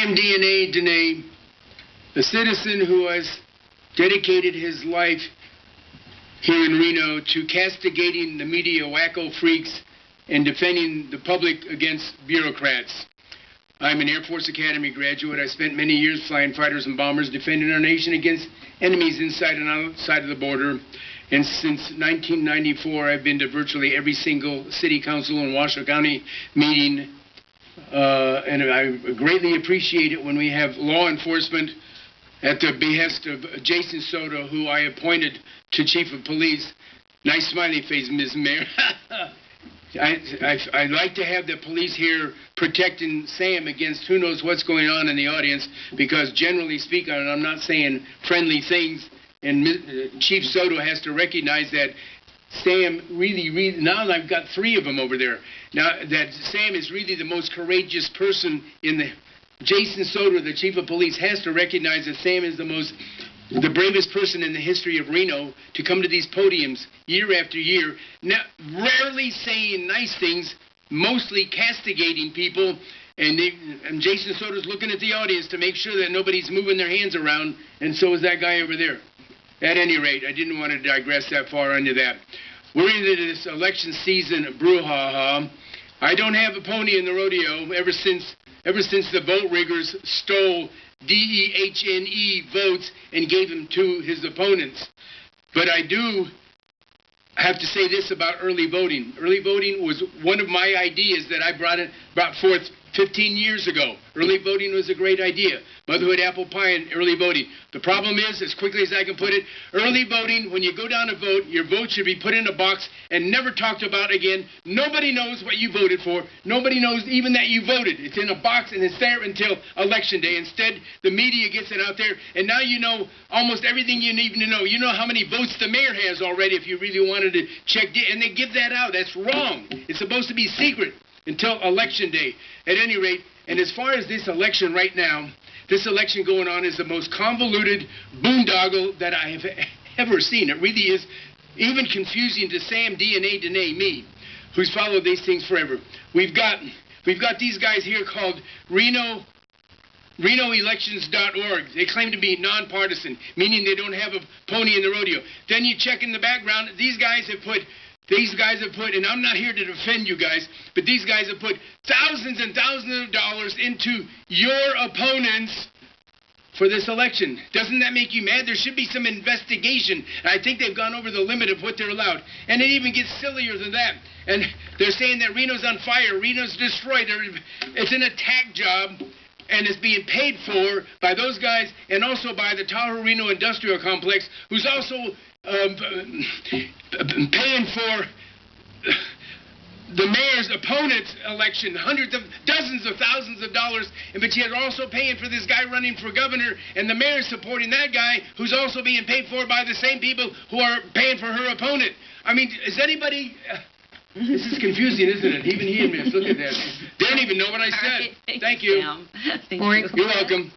I'm DNA Dehne, a citizen who has dedicated his life here in Reno to castigating the media wacko freaks and defending the public against bureaucrats. I'm an Air Force Academy graduate. I spent many years flying fighters and bombers defending our nation against enemies inside and outside of the border. And since 1994, I've been to virtually every single city council and Washoe County meeting. And I greatly appreciate it when we have law enforcement at the behest of Jason Soto, who I appointed to Chief of Police. Nice smiley face, Ms. Mayor. I like to have the police here protecting Sam against who knows what's going on in the audience, because generally speaking, and I'm not saying friendly things, and Chief Soto has to recognize that Sam really, now I've got 3 of them over there. Now that Sam is really the most courageous person in the, Jason Soto, the Chief of Police, has to recognize that Sam is the bravest person in the history of Reno to come to these podiums year after year, rarely saying nice things, mostly castigating people, and Jason Soto's looking at the audience to make sure that nobody's moving their hands around, and so is that guy over there. At any rate, I didn't want to digress that far into that. We're into this election season brouhaha. I don't have a pony in the rodeo ever since the vote riggers stole DEHNE votes and gave them to his opponents. But I do have to say this about early voting. Early voting was one of my ideas that I brought forth 15 years ago. Early voting was a great idea. Motherhood, apple pie, and early voting. The problem is, as quickly as I can put it, early voting, when you go down to vote, your vote should be put in a box and never talked about again. Nobody knows what you voted for. Nobody knows even that you voted. It's in a box and it's there until Election Day. Instead, the media gets it out there, and now you know almost everything you need to know. You know how many votes the mayor has already if you really wanted to check, and they give that out. That's wrong. It's supposed to be secret until Election Day. At any rate, and as far as this election right now, this election going on is the most convoluted boondoggle that I have ever seen. It really is even confusing to Sam DNA Dehne, me, who's followed these things forever. We've got these guys here called RenoElections.org. They claim to be nonpartisan, meaning they don't have a pony in the rodeo. Then you check in the background, these guys have put, and I'm not here to defend you guys, but these guys have put thousands and thousands of dollars into your opponents for this election. Doesn't that make you mad? There should be some investigation. And I think they've gone over the limit of what they're allowed. And it even gets sillier than that. And they're saying that Reno's on fire, Reno's destroyed. It's an attack job, and it's being paid for by those guys and also by the Tahoe Reno Industrial Complex, who's also paying for the mayor's opponent's election, dozens of thousands of dollars, but yet also paying for this guy running for governor, and the mayor's supporting that guy who's also being paid for by the same people who are paying for her opponent. I mean, is anybody... This is confusing, isn't it? Even he admits. Look at that. They don't even know what I said. Right. Thank you. Thank you. You're welcome.